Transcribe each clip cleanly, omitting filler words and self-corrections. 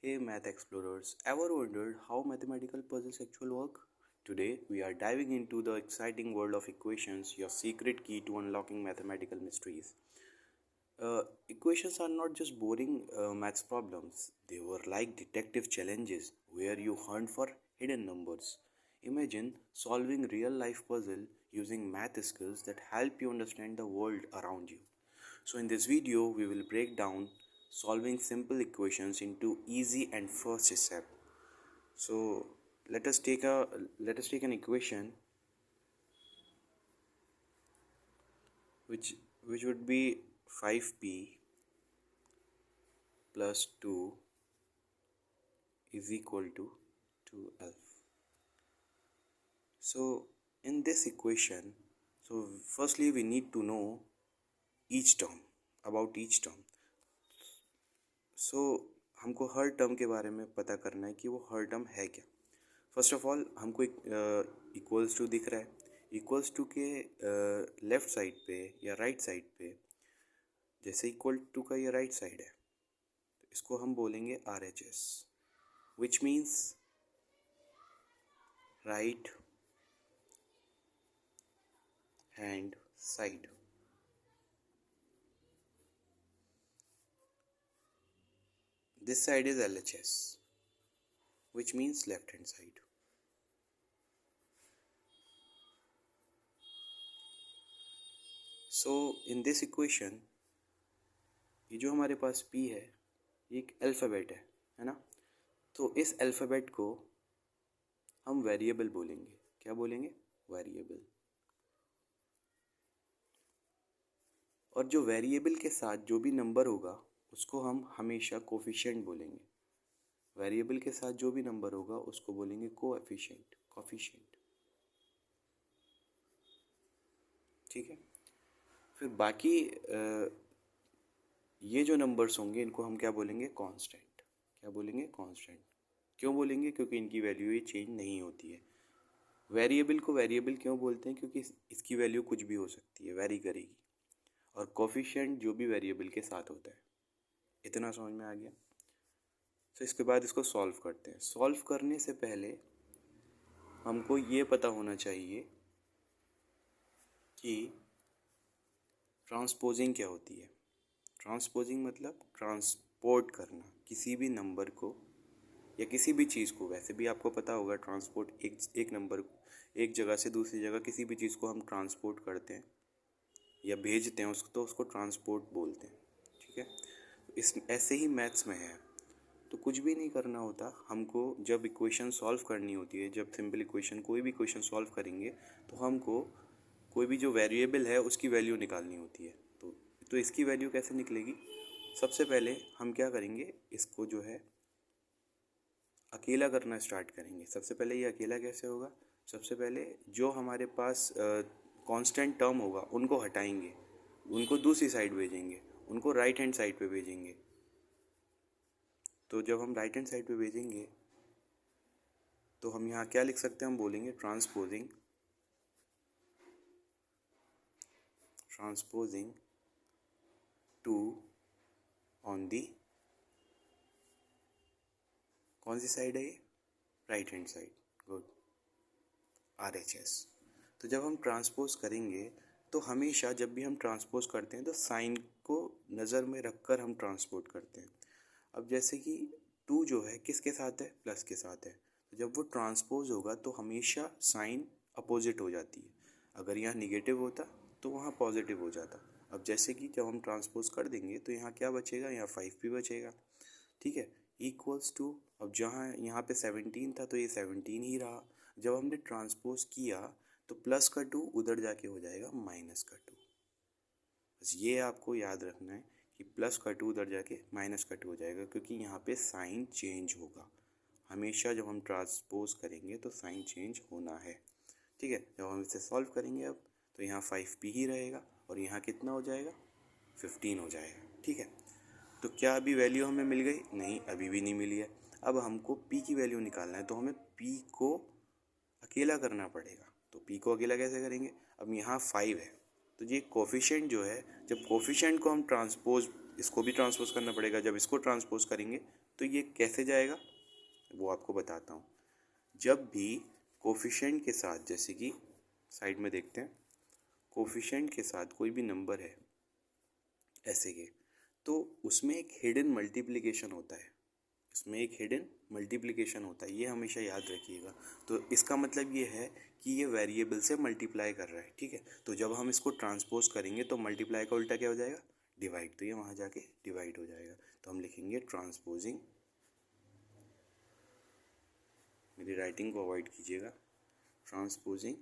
Hey math explorers, ever wondered how mathematical puzzles actually work? Today we are diving into the exciting world of equations, your secret key to unlocking mathematical mysteries. Equations are not just boring maths problems, they were like detective challenges where you hunt for hidden numbers. Imagine solving real life puzzle using math skills that help you understand the world around you. So in this video we will break down solving simple equations into easy and first step. So let us take a let us take an equation which would be 5p plus 2 is equal to 2l. So in this equation, so firstly we need to know each term, about each term. सो हमको हर term के बारे में पता करना है कि वो हर term है क्या. फर्स्ट ऑफ ऑल हमको इक्वल्स टू दिख रहा है. इक्वल्स टू के लेफ्ट साइड पे या राइट साइड पे, जैसे इक्वल टू का ये राइट साइड है तो इसको हम बोलेंगे R H S, which means right hand side. This side is LHS, which means left hand side. So in this equation, ये जो हमारे पास P है ये एक अल्फ़ाबेट है ना. तो इस अल्फ़ाबेट को हम वेरिएबल बोलेंगे. क्या बोलेंगे? वेरिएबल. और जो वेरिएबल के साथ जो भी नंबर होगा उसको हम हमेशा कोफिशिएंट बोलेंगे. वेरिएबल के साथ जो भी नंबर होगा उसको बोलेंगे कोएफिशिएंट. ठीक है. फिर बाकी ये जो नंबर्स होंगे इनको हम क्या बोलेंगे? कांस्टेंट. क्या बोलेंगे? कांस्टेंट. क्यों बोलेंगे? क्योंकि इनकी वैल्यू ये चेंज नहीं होती है. वेरिएबल को वेरिएबल क्यों बोलते हैं? क्योंकि इसकी वैल्यू कुछ भी हो सकती है, वेरी करेगी. और कोफिशिएंट जो भी वेरिएबल के साथ होता है. इतना समझ में आ गया. तो इसके बाद इसको सॉल्व करते हैं. सॉल्व करने से पहले हमको ये पता होना चाहिए कि ट्रांसपोजिंग क्या होती है. ट्रांसपोजिंग मतलब ट्रांसपोर्ट करना किसी भी नंबर को या किसी भी चीज़ को. वैसे भी आपको पता होगा ट्रांसपोर्ट, एक नंबर को एक जगह से दूसरी जगह किसी भी चीज़ को हम ट्रांसपोर्ट करते हैं या भेजते हैं उसको, तो उसको ट्रांसपोर्ट बोलते हैं. ठीक है. इस ऐसे ही मैथ्स में है. तो कुछ भी नहीं करना होता हमको. जब इक्वेशन सॉल्व करनी होती है, जब सिंपल इक्वेशन कोई भी इक्वेशन सॉल्व करेंगे तो हमको कोई भी जो वेरिएबल है उसकी वैल्यू निकालनी होती है. तो इसकी वैल्यू कैसे निकलेगी? सबसे पहले हम क्या करेंगे, इसको जो है अकेला करना स्टार्ट करेंगे. सबसे पहले ये अकेला कैसे होगा? सबसे पहले जो हमारे पास कांस्टेंट टर्म होगा उनको हटाएंगे, उनको दूसरी साइड भेजेंगे, उनको राइट हैंड साइड पे भेजेंगे. तो जब हम राइट हैंड साइड पे भेजेंगे तो हम यहाँ क्या लिख सकते हैं? हम बोलेंगे ट्रांसपोजिंग 2 ऑन दी, कौन सी साइड है ये? Right hand side. Good. RHS. तो जब हम ट्रांसपोज करेंगे तो हमेशा जब भी हम ट्रांसपोज करते हैं तो साइन को नज़र में रखकर हम ट्रांसपोर्ट करते हैं. अब जैसे कि 2 जो है किसके साथ है? प्लस के साथ है. तो जब वो ट्रांसपोज होगा तो हमेशा साइन अपोजिट हो जाती है. अगर यहाँ निगेटिव होता तो वहाँ पॉजिटिव हो जाता. अब जैसे कि जब हम ट्रांसपोज कर देंगे तो यहाँ क्या बचेगा? यहाँ 5p बचेगा. ठीक है. इक्वल्स टू, अब जहाँ यहाँ पे 17 था तो ये 17 ही रहा. जब हमने ट्रांसपोज किया तो प्लस का 2 उधर जाके हो जाएगा माइनस का 2. बस ये आपको याद रखना है कि प्लस का 2 उधर जाके माइनस का 2 हो जाएगा, क्योंकि यहाँ पे साइन चेंज होगा. हमेशा जब हम ट्रांसपोज करेंगे तो साइन चेंज होना है. ठीक है. जब हम इसे सॉल्व करेंगे अब तो यहाँ 5p ही रहेगा और यहाँ कितना हो जाएगा? 15 हो जाएगा. ठीक है. तो क्या अभी वैल्यू हमें मिल गई? नहीं, अभी भी नहीं मिली है. अब हमको p की वैल्यू निकालना है तो हमें p को अकेला करना पड़ेगा. तो p को अकेला कैसे करेंगे? अब यहाँ 5 है तो ये कोफिशिएंट जो है, जब कोफिशिएंट को हम ट्रांसपोज इसको भी ट्रांसपोज करना पड़ेगा। जब इसको ट्रांसपोज करेंगे तो ये कैसे जाएगा वो आपको बताता हूँ। जब भी कोफिशिएंट के साथ, जैसे कि साइड में देखते हैं, कोफिशिएंट के साथ कोई भी नंबर है ऐसे के, तो उसमें एक हिडन मल्टीप्लिकेशन होता है, उसमें एक हिडन मल्टीप्लिकेशन होता है, ये हमेशा याद रखिएगा। तो इसका मतलब ये है कि ये वेरिएबल से मल्टीप्लाई कर रहा है, ठीक है। तो जब हम इसको ट्रांसपोज करेंगे तो मल्टीप्लाई का उल्टा क्या हो जाएगा, डिवाइड, तो ये वहाँ जाके डिवाइड हो जाएगा। तो हम लिखेंगे ट्रांसपोजिंग, मेरी राइटिंग को अवॉइड कीजिएगा, transposing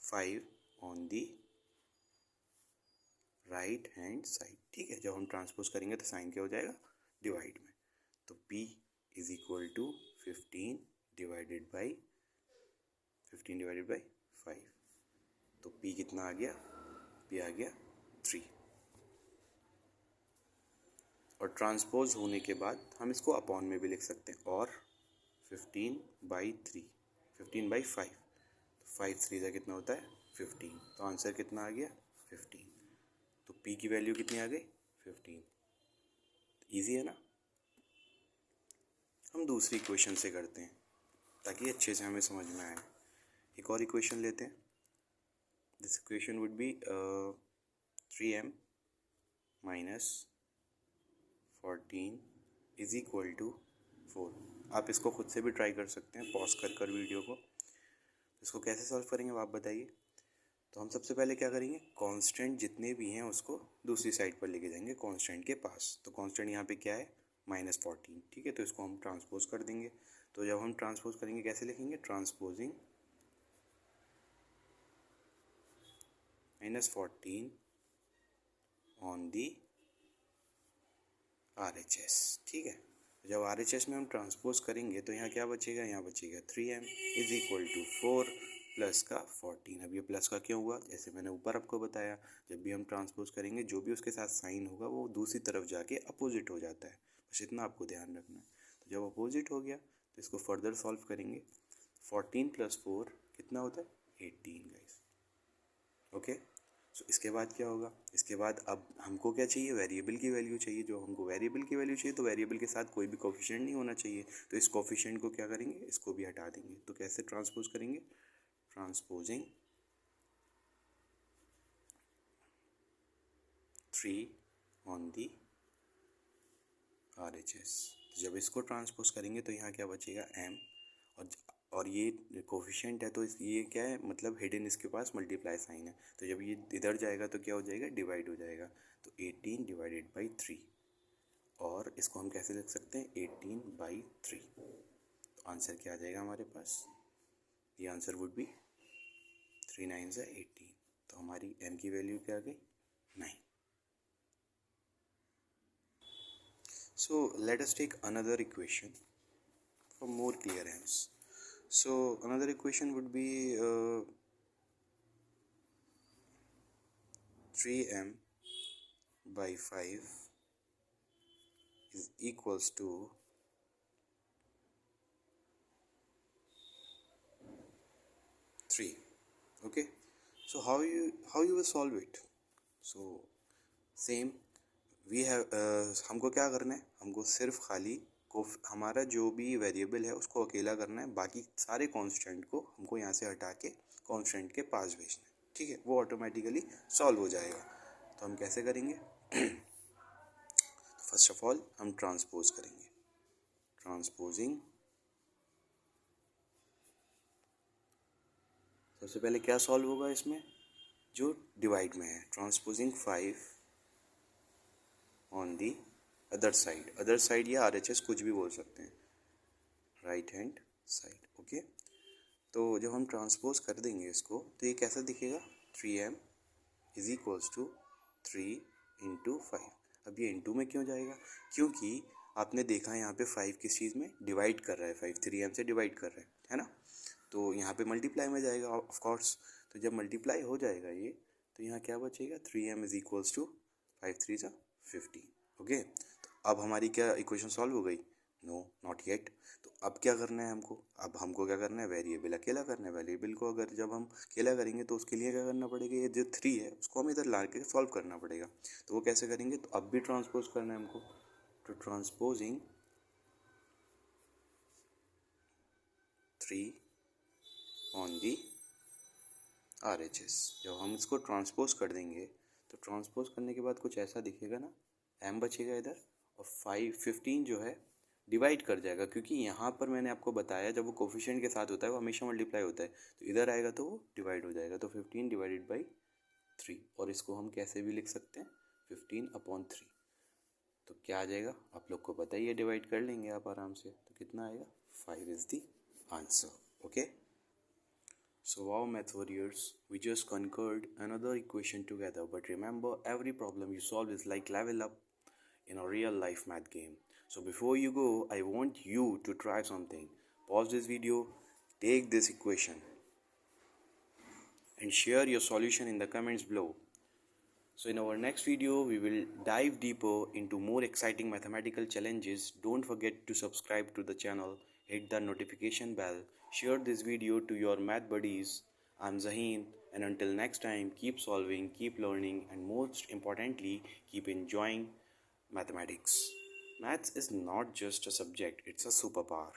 5 on the right hand side, ठीक है। जब हम ट्रांसपोज करेंगे तो साइन क्या हो जाएगा, डिवाइड में। तो p is equal to 15 divided by 5। तो p कितना आ गया, p आ गया 3। और ट्रांसपोज होने के बाद हम इसको अपॉन में भी लिख सकते हैं, और 15/3, 15/5, तो 5 3 कितना होता है 15, तो आंसर कितना आ गया 15। तो p की वैल्यू कितनी आ गई 15। इजी है ना। हम दूसरी इक्वेशन से करते हैं ताकि अच्छे से हमें समझ में आए। एक और इक्वेशन लेते हैं। This equation would be 3m minus 14 is equal to 4। आप इसको खुद से भी ट्राई कर सकते हैं पॉज कर वीडियो को। इसको कैसे सॉल्व करेंगे वो आप बताइए। तो हम सबसे पहले क्या करेंगे, कांस्टेंट जितने भी हैं उसको दूसरी साइड पर लेके जाएंगे कांस्टेंट के पास। तो कांस्टेंट यहाँ पे क्या है -14, ठीक है। तो इसको हम ट्रांसपोज कर देंगे। तो जब हम ट्रांसपोज करेंगे कैसे लिखेंगे, ट्रांसपोजिंग -14 ऑन दी RHS, ठीक है। जब RHS में हम ट्रांसपोज करेंगे तो यहाँ क्या बचेगा, यहाँ बचेगा 3m is equal to 4 plus का 14। अब ये प्लस का क्यों हुआ, जैसे मैंने ऊपर आपको बताया, जब भी हम ट्रांसपोज करेंगे जो भी उसके साथ साइन होगा वो दूसरी तरफ जाके अपोजिट हो जाता है, बस इतना आपको ध्यान रखना है। तो जब अपोजिट हो गया तो इसको फर्दर सॉल्व करेंगे। 14 + 4 कितना होता है 18 गाइस, ओके। सो इसके बाद क्या होगा, इसके बाद अब हमको क्या चाहिए, वेरिएबल की वैल्यू चाहिए। जो हमको वेरिएबल की वैल्यू चाहिए तो वेरिएबल के साथ कोई भी कोफिशिएंट नहीं होना चाहिए। तो इस कोफिशिएंट को क्या करेंगे, इसको भी हटा देंगे। तो कैसे ट्रांसपोज करेंगे, ट्रांसपोजिंग 3 ऑन दी RHS। तो जब इसको ट्रांसपोज करेंगे तो यहाँ क्या बचेगा m, और ये कोफिशिएंट है तो ये क्या है, मतलब हिडन इसके पास मल्टीप्लाई साइन है। तो जब ये इधर जाएगा तो क्या हो जाएगा, डिवाइड हो जाएगा। तो 18 डिवाइडेड बाई 3, और इसको हम कैसे लिख सकते हैं 18/3। तो आंसर क्या आ जाएगा हमारे पास, ये आंसर वुड बी 3 9 18। तो हमारी m की वैल्यू क्या आ गई 9। So let us take another equation for more clearance. So another equation would be 3m/5 is equals to 3. Okay, so how you will solve it? So same we have हमको क्या करना है, हमको सिर्फ खाली हमारा जो भी वेरिएबल है उसको अकेला करना है, बाकी सारे कांस्टेंट को हमको यहाँ से हटा के कांस्टेंट के पास भेजना है, ठीक है। वो ऑटोमेटिकली सॉल्व हो जाएगा। तो हम कैसे करेंगे फर्स्ट ऑफ ऑल हम ट्रांसपोज करेंगे, ट्रांसपोजिंग सबसे पहले क्या सॉल्व होगा इसमें, जो डिवाइड में है, transposing 5 on the other side या RHS कुछ भी बोल सकते हैं, राइट हैंड साइड, ओके। तो जब हम ट्रांसपोज कर देंगे इसको तो ये कैसा दिखेगा, 3m इज इक्वल्स टू 3 × 5। अब ये इंटू में क्यों जाएगा, क्योंकि आपने देखा यहाँ पे 5 किस चीज़ में डिवाइड कर रहा है, 5 3m से डिवाइड कर रहा है ना। तो यहाँ पे मल्टीप्लाई में जाएगा ऑफ कोर्स। तो जब मल्टीप्लाई हो जाएगा ये, तो यहाँ क्या बचेगा, 3m is equals to 5 3 15, okay. तो अब हमारी क्या इक्वेशन सॉल्व हो गई। No not yet. तो अब क्या करना है हमको, अब हमको क्या करना है, वेरिएबल अकेला करना है। वेरिएबल को अगर जब हम अकेला करेंगे तो उसके लिए क्या करना पड़ेगा, ये जो 3 है उसको हम इधर ला के सॉल्व करना पड़ेगा। तो वो कैसे करेंगे, तो अब भी ट्रांसपोज करना है हमको। तो ट्रांसपोजिंग 3 ऑन दी RHS। जब हम इसको ट्रांसपोज कर देंगे तो ट्रांसपोज करने के बाद कुछ ऐसा दिखेगा ना, m बचेगा इधर, और 15 जो है डिवाइड कर जाएगा, क्योंकि यहाँ पर मैंने आपको बताया जब वो कोफिशिएंट के साथ होता है वो हमेशा मल्टीप्लाई होता है, तो इधर आएगा तो वो डिवाइड हो जाएगा। तो 15 डिवाइडेड बाई 3, और इसको हम कैसे भी लिख सकते हैं 15/3। तो क्या आ जाएगा, आप लोग को पता ही है, डिवाइड कर लेंगे आप आराम से, तो कितना आएगा, 5 is the answer. Okay, so wow math warriors, we just conquered another equation together, but remember every problem you solve is like level up in a real life math game. So before you go, I want you to try something. Pause this video, take this equation and share your solution in the comments below. So in our next video, we will dive deeper into more exciting mathematical challenges. Don't forget to subscribe to the channel, hit the notification bell, share this video to your math buddies. I'm Zaheen, and until next time, keep solving, keep learning, and most importantly, keep enjoying mathematics. Maths is not just a subject, it's a superpower.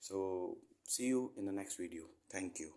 So see you in the next video. Thank you.